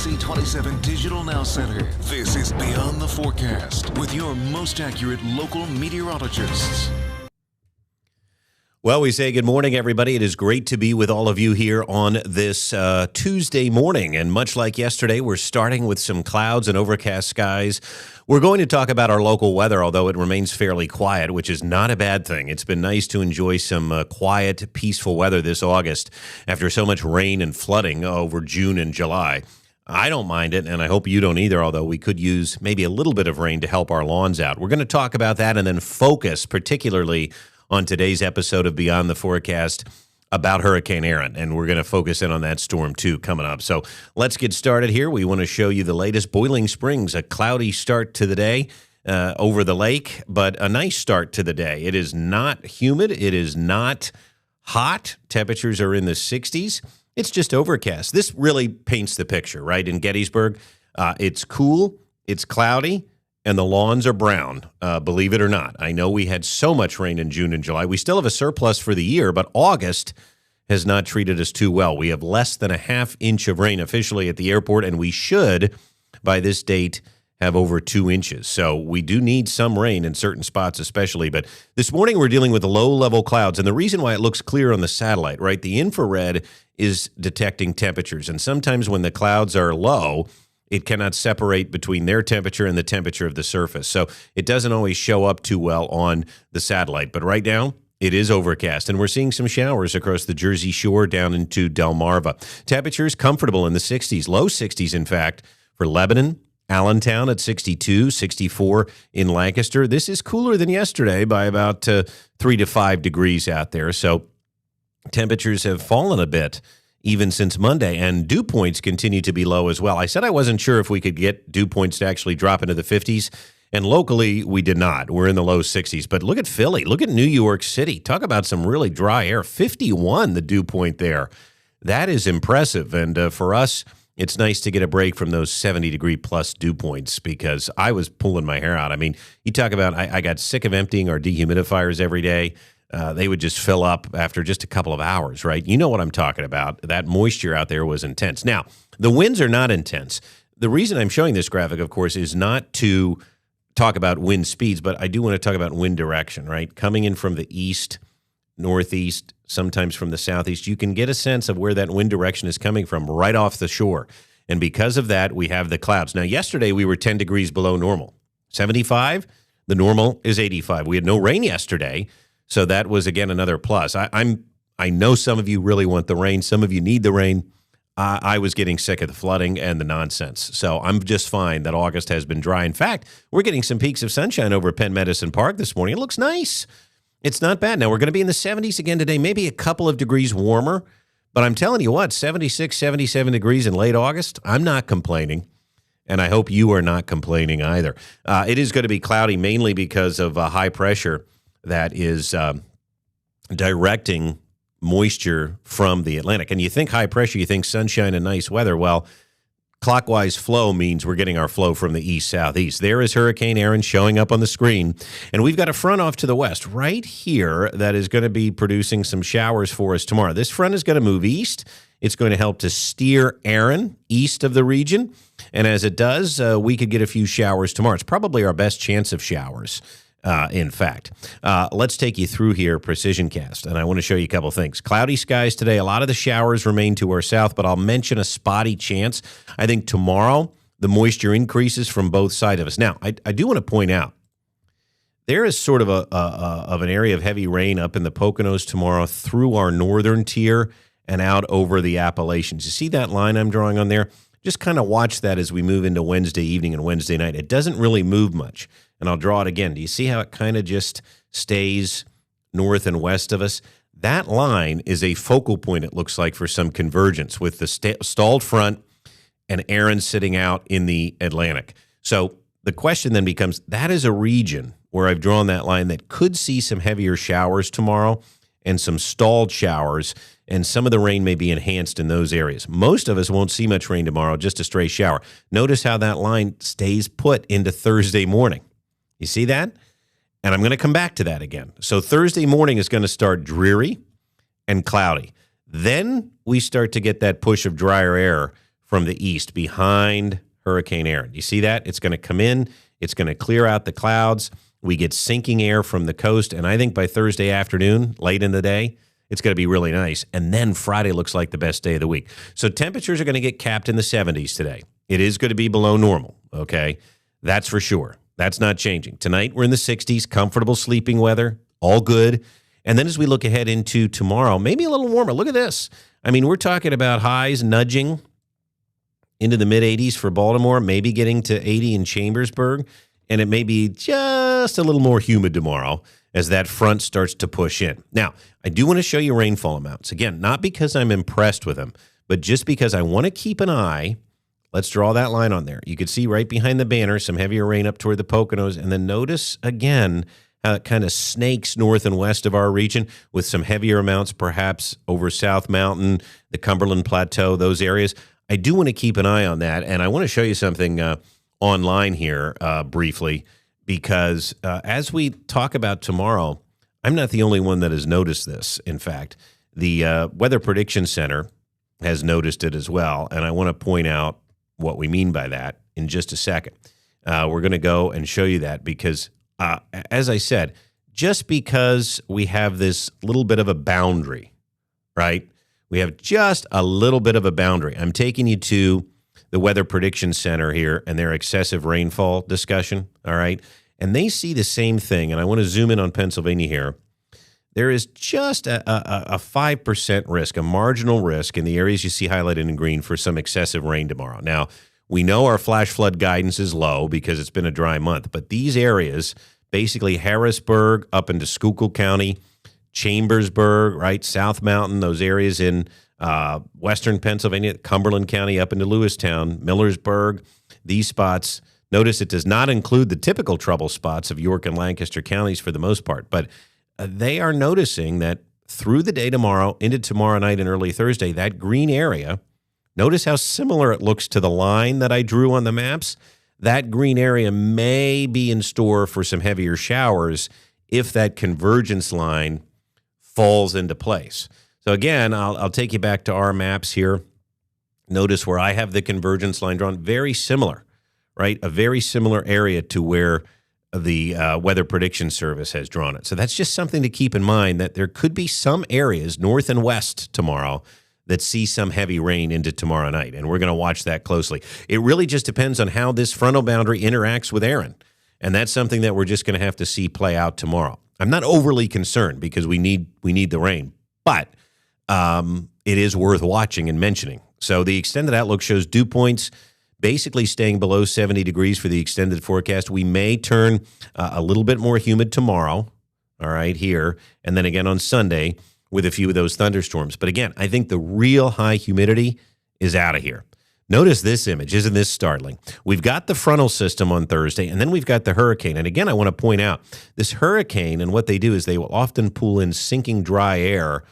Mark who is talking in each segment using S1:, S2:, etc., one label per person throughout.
S1: WC27 Digital Now Center. This is Beyond the Forecast with your most accurate local meteorologists.
S2: Well, we say good morning, everybody. It is great to be with all of you here on this Tuesday morning. And much like yesterday, we're starting with some clouds and overcast skies. We're going to talk about our local weather, although it remains fairly quiet, which is not a bad thing. It's been nice to enjoy some quiet, peaceful weather this August after so much rain and flooding over June and July. I don't mind it, and I hope you don't either, although we could use maybe a little bit of rain to help our lawns out. We're going to talk about that and then focus particularly on today's episode of Beyond the Forecast about Hurricane Erin, and we're going to focus in on that storm, too, coming up. So let's get started here. We want to show you the latest. Boiling Springs, a cloudy start to the day over the lake, but a nice start to the day. It is not humid. It is not hot. Temperatures are in the 60s. It's just overcast. This really paints the picture, right? In Gettysburg, it's cool, it's cloudy, and the lawns are brown, believe it or not. I know we had so much rain in June and July. We still have a surplus for the year, but August has not treated us too well. We have less than a half inch of rain officially at the airport, and we should, by this date, have over 2 inches. So we do need some rain in certain spots especially. But this morning we're dealing with low-level clouds, and the reason why it looks clear on the satellite, right, the infrared is detecting temperatures, and sometimes when the clouds are low, it cannot separate between their temperature and the temperature of the surface. So it doesn't always show up too well on the satellite. But right now, it is overcast, and we're seeing some showers across the Jersey Shore down into Delmarva. Temperatures comfortable in the 60s, low 60s, in fact, for Lebanon, Allentown at 62, 64 in Lancaster. This is cooler than yesterday by about 3 to 5 degrees out there. So temperatures have fallen a bit even since Monday, and dew points continue to be low as well. I said I wasn't sure if we could get dew points to actually drop into the 50s, and locally we did not. We're in the low 60s, but look at Philly. Look at New York City. Talk about some really dry air. 51, the dew point there. That is impressive, and for us, it's nice to get a break from those 70-degree-plus dew points because I was pulling my hair out. I mean, you talk about I got sick of emptying our dehumidifiers every day. They would just fill up after just a couple of hours, right? You know what I'm talking about. That moisture out there was intense. Now, the winds are not intense. The reason I'm showing this graphic, of course, is not to talk about wind speeds, but I do want to talk about wind direction, right? Coming in from the east, northeast, sometimes from the southeast, you can get a sense of where that wind direction is coming from right off the shore. And because of that, we have the clouds. Now, yesterday we were 10 degrees below normal. 75, the normal is 85. We had no rain yesterday. So that was, again, another plus. I know some of you really want the rain. Some of you need the rain. I was getting sick of the flooding and the nonsense. So I'm just fine that August has been dry. In fact, we're getting some peaks of sunshine over at Penn Medicine Park this morning. It looks nice. It's not bad. Now, we're going to be in the 70s again today, maybe a couple of degrees warmer. But I'm telling you what, 76, 77 degrees in late August, I'm not complaining. And I hope you are not complaining either. It is going to be cloudy mainly because of high pressure that is directing moisture from the Atlantic. And you think high pressure, you think sunshine and nice weather. Well, clockwise flow means we're getting our flow from the east-southeast. There is Hurricane Erin showing up on the screen. And we've got a front off to the west right here that is going to be producing some showers for us tomorrow. This front is going to move east. It's going to help to steer Erin east of the region. And as it does, we could get a few showers tomorrow. It's probably our best chance of showers. In fact, let's take you through here, Precision Cast, and I want to show you a couple things. Cloudy skies today. A lot of the showers remain to our south, but I'll mention a spotty chance. I think tomorrow the moisture increases from both sides of us. Now, I do want to point out there is sort of of an area of heavy rain up in the Poconos tomorrow through our northern tier and out over the Appalachians. You see that line I'm drawing on there? Just kind of watch that as we move into Wednesday evening and Wednesday night. It doesn't really move much. And I'll draw it again. Do you see how it kind of just stays north and west of us? That line is a focal point, it looks like, for some convergence with the stalled front and Erin sitting out in the Atlantic. So the question then becomes, that is a region where I've drawn that line that could see some heavier showers tomorrow and some stalled showers, and some of the rain may be enhanced in those areas. Most of us won't see much rain tomorrow, just a stray shower. Notice how that line stays put into Thursday morning. You see that? And I'm going to come back to that again. So Thursday morning is going to start dreary and cloudy. Then we start to get that push of drier air from the east behind Hurricane Erin. You see that? It's going to come in. It's going to clear out the clouds. We get sinking air from the coast, and I think by Thursday afternoon, late in the day, it's going to be really nice. And then Friday looks like the best day of the week. So temperatures are going to get capped in the 70s today. It is going to be below normal, okay? That's for sure. That's not changing. Tonight, we're in the 60s, comfortable sleeping weather, all good. And then as we look ahead into tomorrow, maybe a little warmer. Look at this. I mean, we're talking about highs nudging into the mid-80s for Baltimore, maybe getting to 80 in Chambersburg, and it may be just a little more humid tomorrow as that front starts to push in. Now, I do want to show you rainfall amounts. Again, not because I'm impressed with them, but just because I want to keep an eye. Let's draw that line on there. You can see right behind the banner some heavier rain up toward the Poconos, and then notice again how it kind of snakes north and west of our region with some heavier amounts perhaps over South Mountain, the Cumberland Plateau, those areas. I do want to keep an eye on that, and I want to show you something online here briefly because as we talk about tomorrow, I'm not the only one that has noticed this. In fact, the Weather Prediction Center has noticed it as well, and I want to point out what we mean by that in just a second. We're going to go and show you that because, as I said, just because we have this little bit of a boundary, right? We have just a little bit of a boundary. I'm taking you to the Weather Prediction Center here and their excessive rainfall discussion, all right? And they see the same thing, and I want to zoom in on Pennsylvania here. There is just a 5% risk, a marginal risk in the areas you see highlighted in green for some excessive rain tomorrow. Now, we know our flash flood guidance is low because it's been a dry month, but these areas, basically Harrisburg up into Schuylkill County, Chambersburg, right, South Mountain, those areas in western Pennsylvania, Cumberland County up into Lewistown, Millersburg, these spots. Notice it does not include the typical trouble spots of York and Lancaster counties for the most part, but they are noticing that through the day tomorrow, into tomorrow night and early Thursday, that green area, notice how similar it looks to the line that I drew on the maps. That green area may be in store for some heavier showers if that convergence line falls into place. So again, I'll take you back to our maps here. Notice where I have the convergence line drawn, very similar, right? A very similar area to where the Weather Prediction Service has drawn it. So that's just something to keep in mind, that there could be some areas north and west tomorrow that see some heavy rain into tomorrow night, and we're going to watch that closely. It really just depends on how this frontal boundary interacts with Erin, and that's something that we're just going to have to see play out tomorrow. I'm not overly concerned because we need the rain, but it is worth watching and mentioning. So the extended outlook shows dew points basically staying below 70 degrees for the extended forecast. We may turn a little bit more humid tomorrow, all right, here, and then again on Sunday with a few of those thunderstorms. But again, I think the real high humidity is out of here. Notice this image. Isn't this startling? We've got the frontal system on Thursday, and then we've got the hurricane. And again, I want to point out this hurricane, and what they do is they will often pull in sinking dry air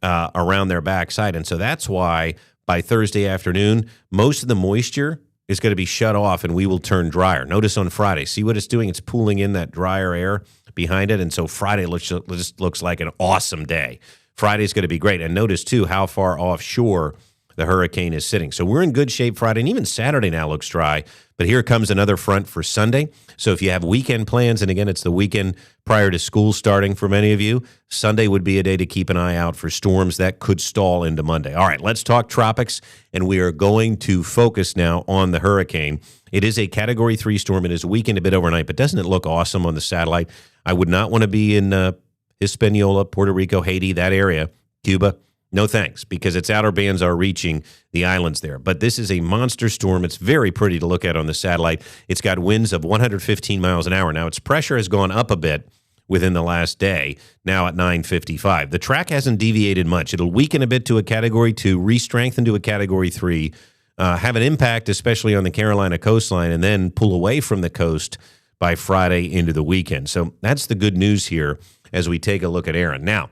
S2: around their backside. And so that's why by Thursday afternoon, most of the moisture is going to be shut off and we will turn drier. Notice on Friday, see what it's doing? It's pulling in that drier air behind it. And so Friday just looks like an awesome day. Friday's going to be great. And notice, too, how far offshore the hurricane is sitting. So we're in good shape Friday, and even Saturday now looks dry. But here comes another front for Sunday. So if you have weekend plans, and again, it's the weekend prior to school starting for many of you, Sunday would be a day to keep an eye out for storms that could stall into Monday. All right, let's talk tropics, and we are going to focus now on the hurricane. It is a Category 3 storm. It is weakened a bit overnight, but doesn't it look awesome on the satellite? I would not want to be in Hispaniola, Puerto Rico, Haiti, that area, Cuba. No thanks, because its outer bands are reaching the islands there. But this is a monster storm. It's very pretty to look at on the satellite. It's got winds of 115 miles an hour. Now, its pressure has gone up a bit within the last day, now at 955. The track hasn't deviated much. It'll weaken a bit to a Category 2, re-strengthen to a Category 3, have an impact, especially on the Carolina coastline, and then pull away from the coast by Friday into the weekend. So that's the good news here as we take a look at Erin. Now,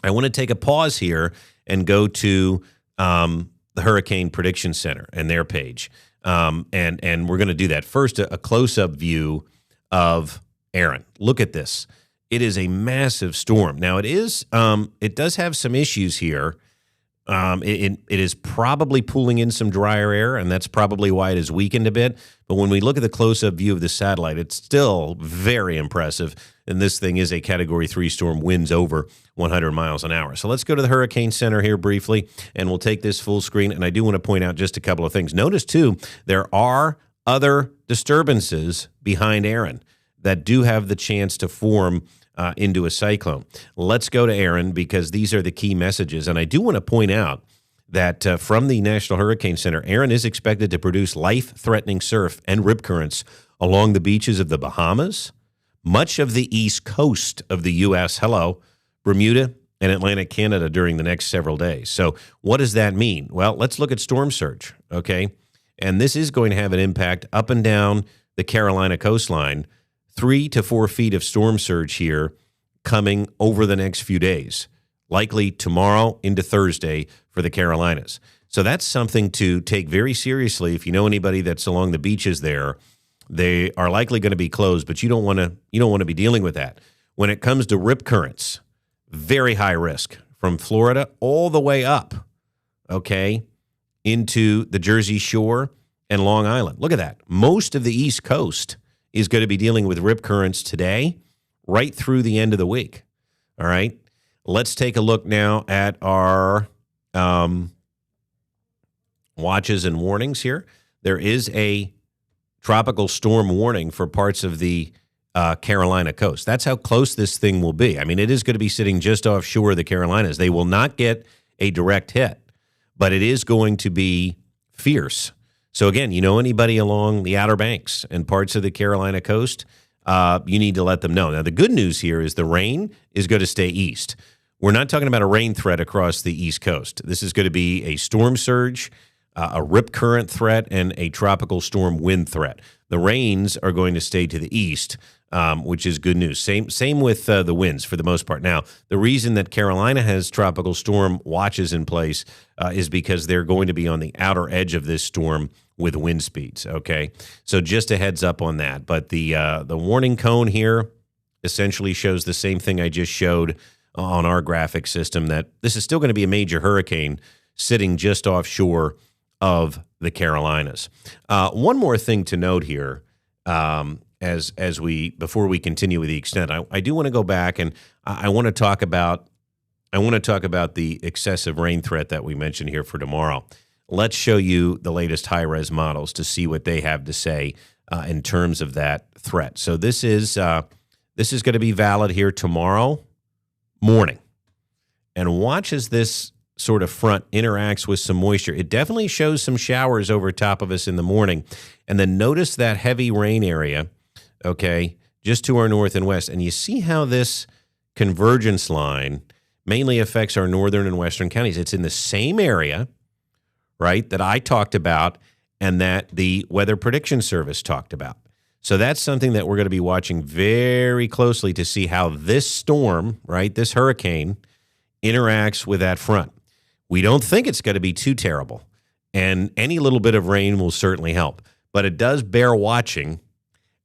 S2: I want to take a pause here and go to the Hurricane Prediction Center and their page. And we're going to do that. First, a close-up view of Erin. Look at this. It is a massive storm. Now, it does have some issues here. It is probably pulling in some drier air, and that's probably why it has weakened a bit. But when we look at the close-up view of the satellite, it's still very impressive. And this thing is a Category 3 storm, winds over 100 miles an hour. So let's go to the Hurricane Center here briefly, and we'll take this full screen. And I do want to point out just a couple of things. Notice, too, there are other disturbances behind Erin that do have the chance to form into a cyclone. Let's go to Erin because these are the key messages. And I do want to point out that from the National Hurricane Center, Erin is expected to produce life-threatening surf and rip currents along the beaches of the Bahamas, much of the east coast of the U.S., Bermuda, and Atlantic Canada during the next several days. So what does that mean? Well, let's look at storm surge, okay? And this is going to have an impact up and down the Carolina coastline. 3 to 4 feet of storm surge here coming over the next few days, likely tomorrow into Thursday for the Carolinas. So that's something to take very seriously. If you know anybody that's along the beaches there, they are likely going to be closed, but you don't want to be dealing with that. When it comes to rip currents, very high risk from Florida all the way up, okay, into the Jersey Shore and Long Island. Look at that. Most of the East Coast is going to be dealing with rip currents today, right through the end of the week. All right. Let's take a look now at our watches and warnings here. There is a tropical storm warning for parts of the Carolina coast. That's how close this thing will be. I mean, it is going to be sitting just offshore of the Carolinas. They will not get a direct hit, but it is going to be fierce. So again, you know anybody along the Outer Banks and parts of the Carolina coast, you need to let them know. Now, the good news here is the rain is going to stay east. We're not talking about a rain threat across the East Coast. This is going to be a storm surge, a rip current threat, and a tropical storm wind threat. The rains are going to stay to the east, which is good news. Same with the winds for the most part. Now, the reason that Carolina has tropical storm watches in place is because they're going to be on the outer edge of this storm with wind speeds, okay? So just a heads up on that. But the warning cone here essentially shows the same thing I just showed on our graphic system, that this is still going to be a major hurricane sitting just offshore of the Carolinas. One more thing to note here, before we continue with the extent, I do want to go back and I want to talk about the excessive rain threat that we mentioned here for tomorrow. Let's show you the latest high-res models to see what they have to say in terms of that threat. So this is going to be valid here tomorrow morning. And watch as this sort of front interacts with some moisture. It definitely shows some showers over top of us in the morning. And then notice that heavy rain area, okay, just to our north and west. And you see how this convergence line mainly affects our northern and western counties. It's in the same area, right, that I talked about and that the Weather Prediction Service talked about. So that's something that we're going to be watching very closely to see how this storm, right, this hurricane, interacts with that front. We don't think it's going to be too terrible, and any little bit of rain will certainly help. But it does bear watching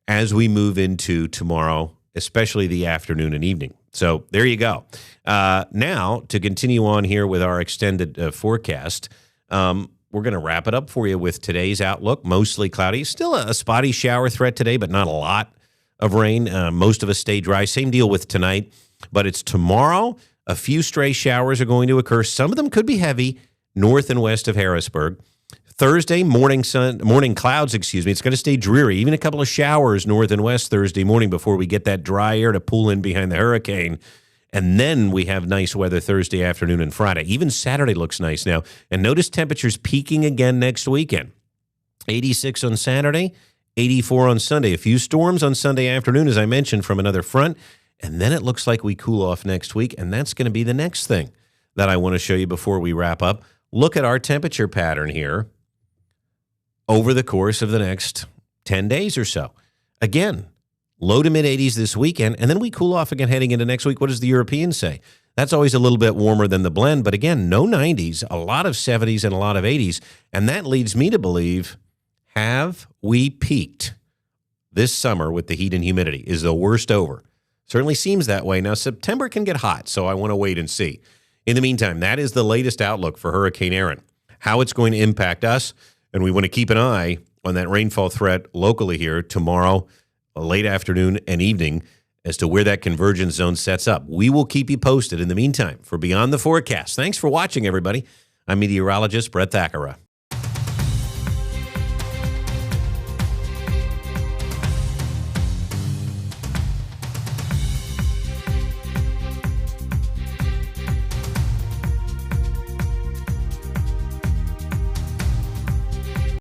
S2: as we move into tomorrow, especially the afternoon and evening. So there you go. Now, to continue on here with our extended forecast, we're going to wrap it up for you with today's outlook. Mostly cloudy. Still a spotty shower threat today, but not a lot of rain. Most of us stay dry. Same deal with tonight. But it's tomorrow. A few stray showers are going to occur. Some of them could be heavy north and west of Harrisburg. Thursday, morning clouds, It's going to stay dreary. Even a couple of showers north and west Thursday morning before we get that dry air to pull in behind the hurricane. And then we have nice weather Thursday afternoon and Friday. Even Saturday looks nice now. And notice temperatures peaking again next weekend. 86 on Saturday, 84 on Sunday. A few storms on Sunday afternoon, as I mentioned, from another front. And then it looks like we cool off next week. And that's going to be the next thing that I want to show you before we wrap up. Look at our temperature pattern here over the course of the next 10 days or so. Again, low to mid-80s this weekend, and then we cool off again heading into next week. What does the Europeans say? That's always a little bit warmer than the blend, but again, no 90s, a lot of 70s and a lot of 80s, and that leads me to believe, have we peaked this summer with the heat and humidity? Is the worst over? Certainly seems that way. Now, September can get hot, so I want to wait and see. In the meantime, that is the latest outlook for Hurricane Erin, how it's going to impact us, and we want to keep an eye on that rainfall threat locally here tomorrow, late afternoon and evening, as to where that convergence zone sets up. We will keep you posted. In the meantime, for Beyond the Forecast, thanks for watching, everybody. I'm meteorologist Brett Thackara.